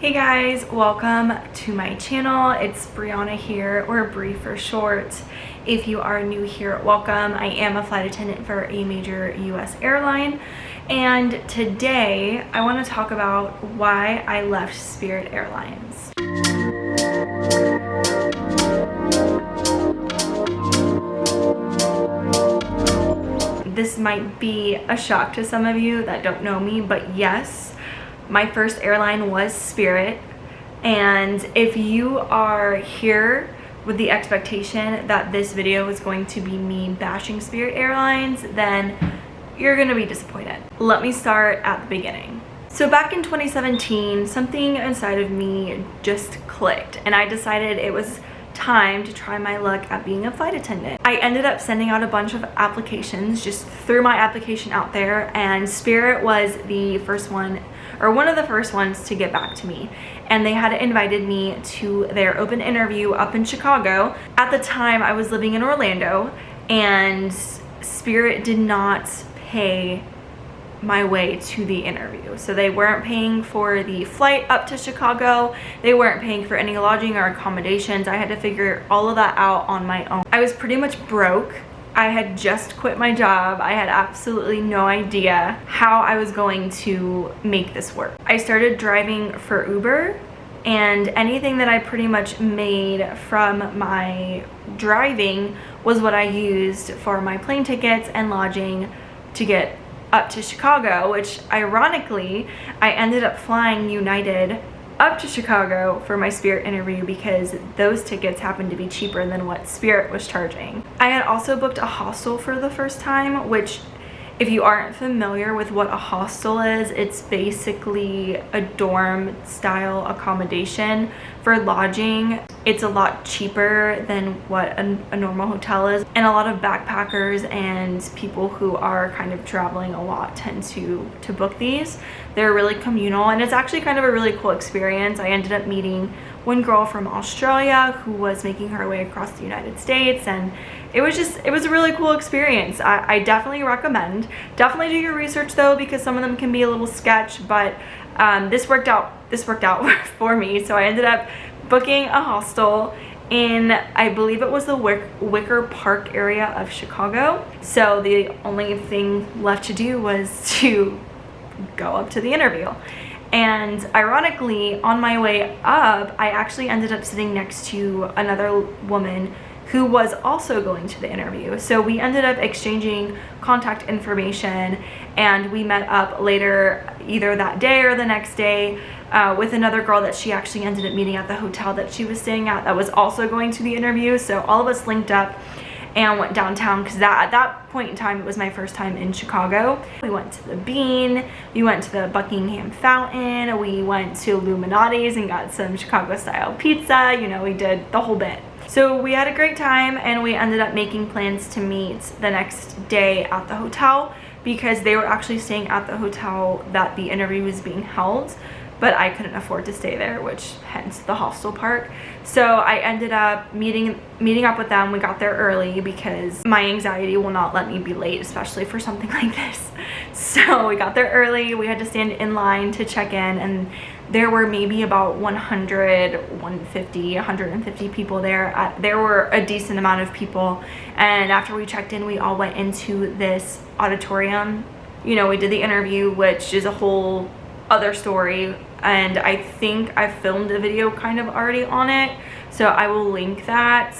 Hey guys, welcome to my channel. It's Brianna here, or Bri for short. If you are new here, welcome. I am a flight attendant for a major US airline, and today I want to talk about why I left Spirit Airlines. This might be a shock to some of you that don't know me, but yes, my first airline was Spirit, and if you are here with the expectation that this video is going to be me bashing Spirit Airlines, then you're gonna be disappointed. Let me start at the beginning. So back in 2017, something inside of me just clicked, and I decided it was time to try my luck at being a flight attendant. I ended up sending out a bunch of applications, just threw my application out there, and Spirit was the first one, or one of the first ones to get back to me, and they had invited me to their open interview up in Chicago. At the time I was living in Orlando, and Spirit did not pay my way to the interview, so they weren't paying for the flight up to Chicago, they weren't paying for any lodging or accommodations. I had to figure all of that out on my own. I was pretty much broke. I had just quit my job. I had absolutely no idea how I was going to make this work. I started driving for Uber, and anything that I pretty much made from my driving was what I used for my plane tickets and lodging to get up to Chicago, which ironically I ended up flying United up to Chicago for my Spirit interview because those tickets happened to be cheaper than what Spirit was charging. I had also booked a hostel for the first time, which, if you aren't familiar with what a hostel is, it's basically a dorm style accommodation for lodging. It's a lot cheaper than what a normal hotel is, and a lot of backpackers and people who are kind of traveling a lot tend to book these. They're really communal, and it's actually kind of a really cool experience. I ended up meeting one girl from Australia who was making her way across the United States, and it was a really cool experience. I definitely recommend. Definitely do your research though, because some of them can be a little sketch, but this worked out for me. So I ended up booking a hostel in, I believe it was the Wicker Park area of Chicago. So the only thing left to do was to go up to the interview. And ironically, on my way up, I actually ended up sitting next to another woman who was also going to the interview. So we ended up exchanging contact information, and we met up later either that day or the next day with another girl that she actually ended up meeting at the hotel that she was staying at that was also going to the interview. So all of us linked up and went downtown, because at that point in time it was my first time in Chicago. We went to the Bean, we went to the Buckingham Fountain, we went to Illuminati's and got some Chicago style pizza. You know, we did the whole bit. So we had a great time, and we ended up making plans to meet the next day at the hotel, because they were actually staying at the hotel that the interview was being held, but I couldn't afford to stay there, which hence the hostel part. So I ended up meeting up with them. We got there early because my anxiety will not let me be late, especially for something like this. So we got there early. We had to stand in line to check in, and there were maybe about 150 people there. There were a decent amount of people, and after we checked in, we all went into this auditorium. You know, we did the interview, which is a whole other story, and I think I filmed a video kind of already on it, so I will link that.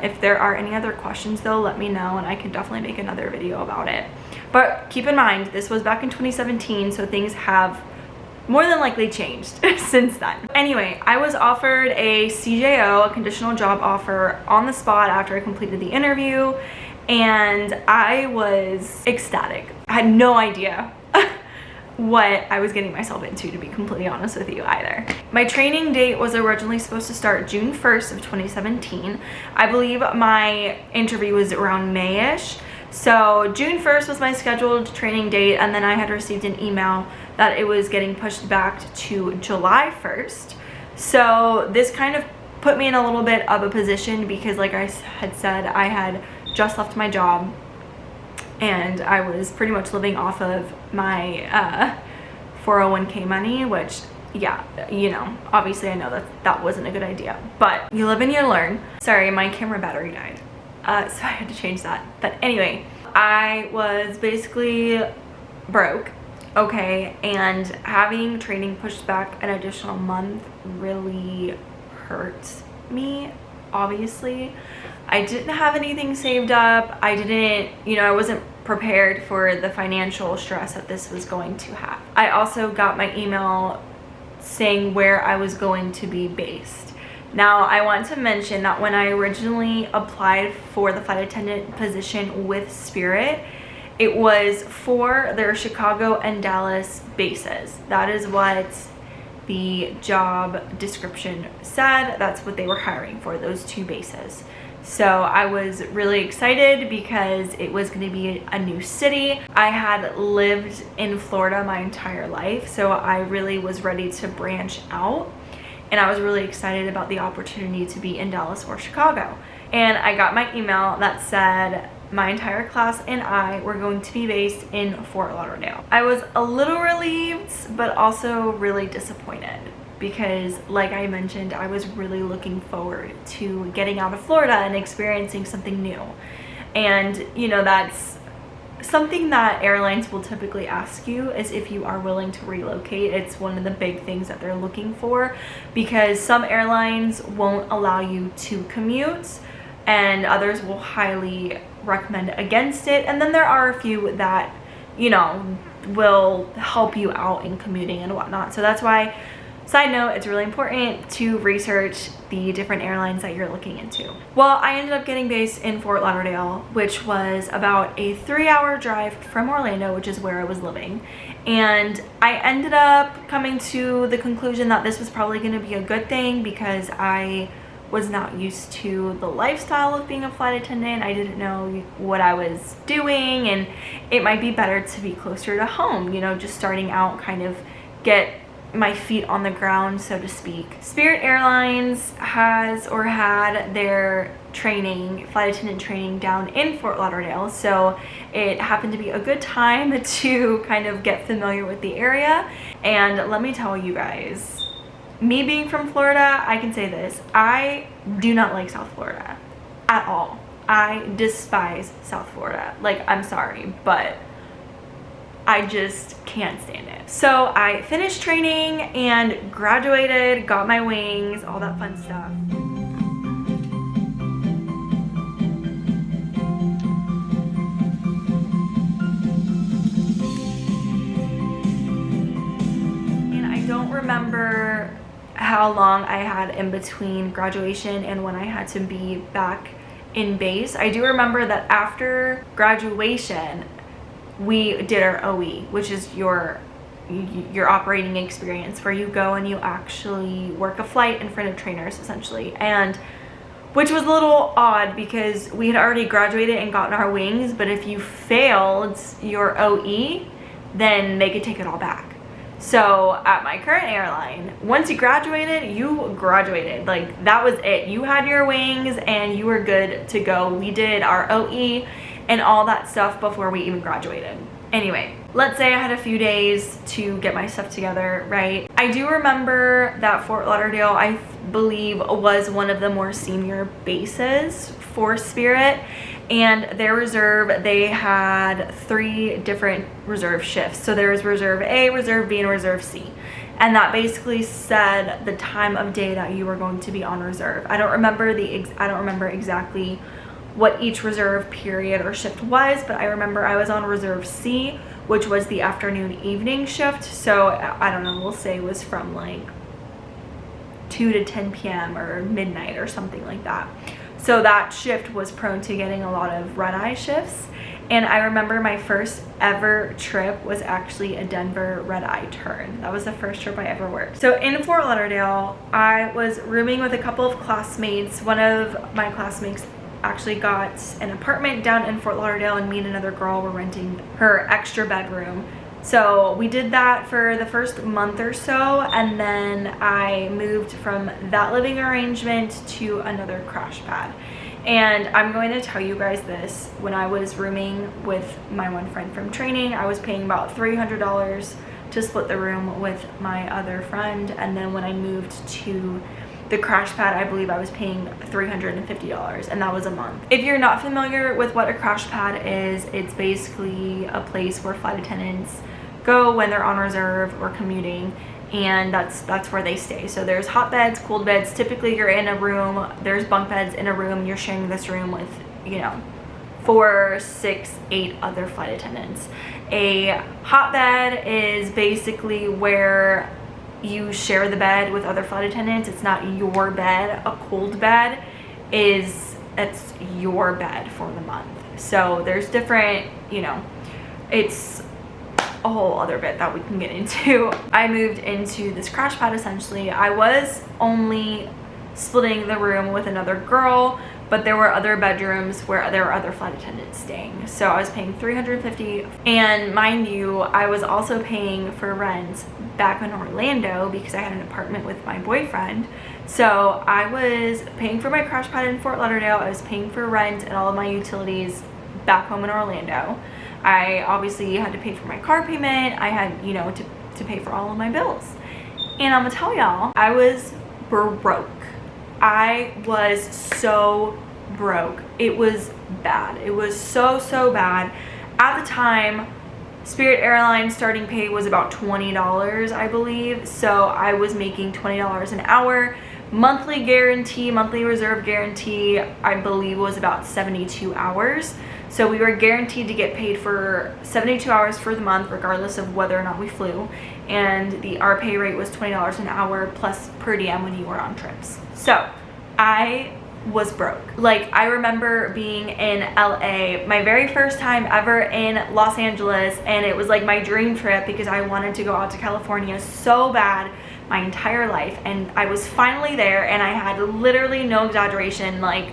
If there are any other questions though, let me know, and I can definitely make another video about it. But keep in mind, this was back in 2017, so things have more than likely changed since then. Anyway, I was offered a CJO, a conditional job offer, on the spot after I completed the interview, and I was ecstatic. I had no idea what I was getting myself into, to be completely honest with you, either. My training date was originally supposed to start June 1st of 2017. I believe my interview was around May-ish. So June 1st was my scheduled training date, and then I had received an email that it was getting pushed back to July 1st. So this kind of put me in a little bit of a position, because like I had said, I had just left my job, and I was pretty much living off of my 401k money, which yeah, you know, obviously I know that wasn't a good idea, but you live and you learn. Sorry, my camera battery died, so I had to change that. But anyway, I was basically broke, okay, and having training pushed back an additional month really hurt me. Obviously, I didn't have anything saved up. I didn't, you know, I wasn't prepared for the financial stress that this was going to have. I also got my email saying where I was going to be based. Now, I want to mention that when I originally applied for the flight attendant position with Spirit, it was for their Chicago and Dallas bases. That is what the job description said. That's what they were hiring for, those two bases. So I was really excited because it was going to be a new city. I had lived in Florida my entire life, so I really was ready to branch out, and I was really excited about the opportunity to be in Dallas or Chicago. And I got my email that said my entire class and I were going to be based in Fort Lauderdale. I was a little relieved, but also really disappointed, because like I mentioned, I was really looking forward to getting out of Florida and experiencing something new. And you know, that's something that airlines will typically ask you, is if you are willing to relocate. It's one of the big things that they're looking for, because some airlines won't allow you to commute and others will highly recommend against it. And then there are a few that, you know, will help you out in commuting and whatnot. So that's why, side note, it's really important to research the different airlines that you're looking into. Well, I ended up getting based in Fort Lauderdale, which was about a 3-hour drive from Orlando, which is where I was living. And I ended up coming to the conclusion that this was probably going to be a good thing, because I was not used to the lifestyle of being a flight attendant. I didn't know what I was doing, and it might be better to be closer to home, you know, just starting out, kind of get my feet on the ground, so to speak. Spirit Airlines has or had their training, flight attendant training, down in Fort Lauderdale, so it happened to be a good time to kind of get familiar with the area. And let me tell you guys, me being from Florida, I can say this: I do not like South Florida at all. I despise South Florida. Like, I'm sorry, but I just can't stand it. So I finished training and graduated, got my wings, all that fun stuff. And I don't remember how long I had in between graduation and when I had to be back in base. I do remember that after graduation, we did our OE, which is your operating experience, where you go and you actually work a flight in front of trainers, essentially. And which was a little odd, because we had already graduated and gotten our wings, but if you failed your OE, then they could take it all back. So at my current airline, once you graduated, you graduated. Like, that was it. You had your wings and you were good to go. We did our OE and all that stuff before we even graduated. Anyway, let's say I had a few days to get my stuff together, right? I do remember that Fort Lauderdale, I believe, was one of the more senior bases for Spirit. And their reserve, they had 3 different reserve shifts. So there was Reserve A, Reserve B, and Reserve C. And that basically said the time of day that you were going to be on reserve. I don't remember exactly what each reserve period or shift was, but I remember I was on Reserve C, which was the afternoon evening shift. So I don't know, we'll say it was from like 2 to 10 p.m. or midnight or something like that. So that shift was prone to getting a lot of red-eye shifts. And I remember my first ever trip was actually a Denver red-eye turn. That was the first trip I ever worked. So in Fort Lauderdale, I was rooming with a couple of classmates. One of my classmates actually got an apartment down in Fort Lauderdale, and me and another girl were renting her extra bedroom. So we did that for the first month or so, and then I moved from that living arrangement to another crash pad. And I'm going to tell you guys this: when I was rooming with my one friend from training, I was paying about $300 to split the room with my other friend. And then when I moved to the crash pad, I believe I was paying $350, and that was a month. If you're not familiar with what a crash pad is, it's basically a place where flight attendants go when they're on reserve or commuting, and that's where they stay. So there's hot beds, cold beds. Typically you're in a room, there's bunk beds in a room, you're sharing this room with, you know, 4, 6, 8 other flight attendants. A hot bed is basically where you share the bed with other flight attendants. It's not your bed. A cold bed it's your bed for the month. So there's different, you know, it's a whole other bit that we can get into. I moved into this crash pad essentially. I was only splitting the room with another girl, but there were other bedrooms where there were other flight attendants staying. So I was paying $350, and mind you, I was also paying for rent back in Orlando because I had an apartment with my boyfriend. So I was paying for my crash pad in Fort Lauderdale, I was paying for rent and all of my utilities back home in Orlando. I obviously had to pay for my car payment, I had, you know, to pay for all of my bills. And I'm gonna tell y'all, I was broke. I was so broke. It was bad. It was so bad. At the time, Spirit Airlines starting pay was about $20, I believe. So I was making $20 an hour. Monthly guarantee, monthly reserve guarantee, I believe was about 72 hours. So we were guaranteed to get paid for 72 hours for the month, regardless of whether or not we flew. And our pay rate was $20 an hour plus per diem when you were on trips. So I was broke. Like, I remember being in LA, my very first time ever in Los Angeles, and it was like my dream trip because I wanted to go out to California so bad my entire life. And I was finally there, and I had literally, no exaggeration, like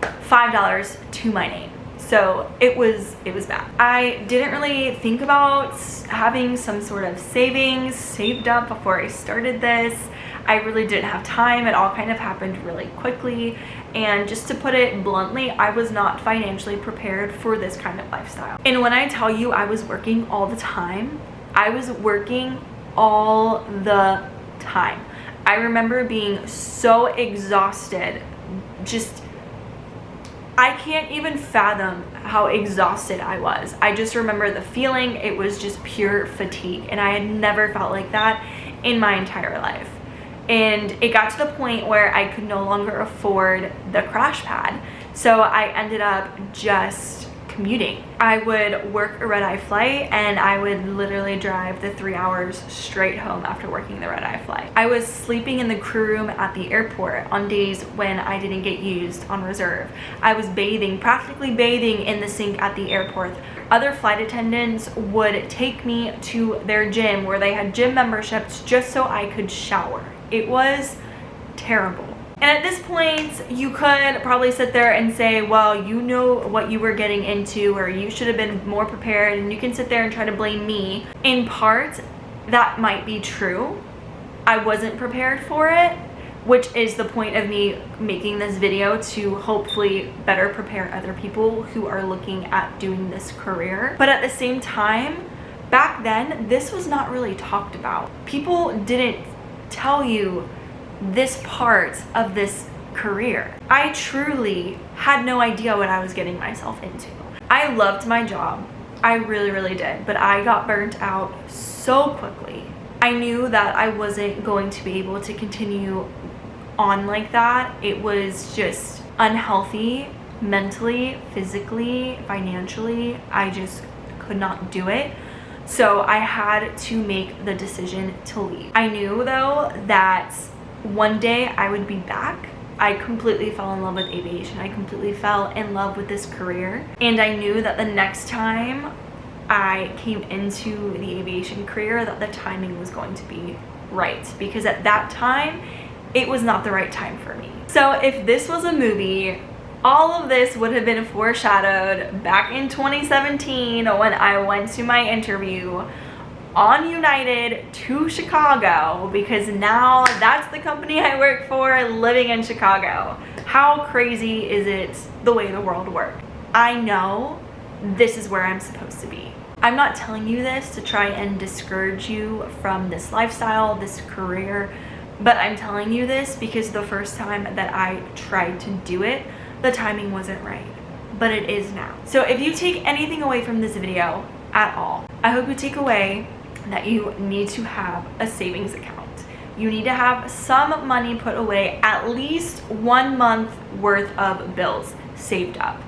$5 to my name. So it was bad. I didn't really think about having some sort of savings saved up before I started this. I really didn't have time. It all kind of happened really quickly. And just to put it bluntly, I was not financially prepared for this kind of lifestyle. And when I tell you I was working all the time, I was working all the time. I remember being so exhausted. Just, I can't even fathom how exhausted I was. I just remember the feeling. It was just pure fatigue, and I had never felt like that in my entire life. And it got to the point where I could no longer afford the crash pad, so I ended up just commuting. I would work a red-eye flight, and I would literally drive the 3 hours straight home after working the red-eye flight. I was sleeping in the crew room at the airport on days when I didn't get used on reserve. I was bathing, practically bathing in the sink at the airport. Other flight attendants would take me to their gym where they had gym memberships just so I could shower. It was terrible. And at this point, you could probably sit there and say, well, you know what you were getting into, or you should have been more prepared, and you can sit there and try to blame me. In part, that might be true. I wasn't prepared for it, which is the point of me making this video, to hopefully better prepare other people who are looking at doing this career. But at the same time, back then, this was not really talked about. People didn't tell you this part of this career. I truly had no idea what I was getting myself into. I loved my job. I really did, but I got burnt out so quickly. I knew that I wasn't going to be able to continue on like that. It was just unhealthy mentally, physically, financially. I just could not do it. So I had to make the decision to leave. I knew though that one day I would be back. I completely fell in love with aviation. I completely fell in love with this career. And I knew that the next time I came into the aviation career, that the timing was going to be right. Because at that time, it was not the right time for me. So if this was a movie, all of this would have been foreshadowed back in 2017 when I went to my interview on United to Chicago, because now that's the company I work for, living in Chicago. How crazy is it the way the world works? I know this is where I'm supposed to be. I'm not telling you this to try and discourage you from this lifestyle, this career, but I'm telling you this because the first time that I tried to do it, the timing wasn't right, but it is now. So if you take anything away from this video at all, I hope you take away that you need to have a savings account. You need to have some money put away, at least 1 month worth of bills saved up.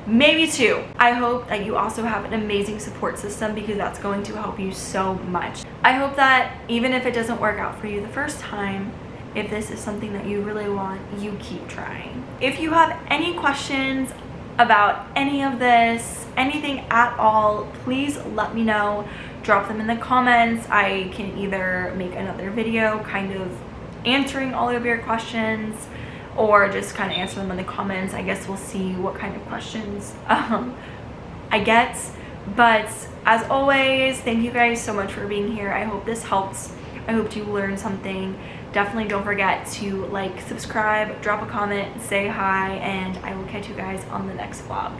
Maybe 2. I hope that you also have an amazing support system because that's going to help you so much. I hope that even if it doesn't work out for you the first time, if this is something that you really want, you keep trying. If you have any questions about any of this, anything at all, please let me know. Drop them in the comments. I can either make another video kind of answering all of your questions or just kind of answer them in the comments. I guess we'll see what kind of questions I get. But as always, thank you guys so much for being here. I hope this helps. I hope you learned something. Definitely don't forget to like, subscribe, drop a comment, say hi, and I will catch you guys on the next vlog.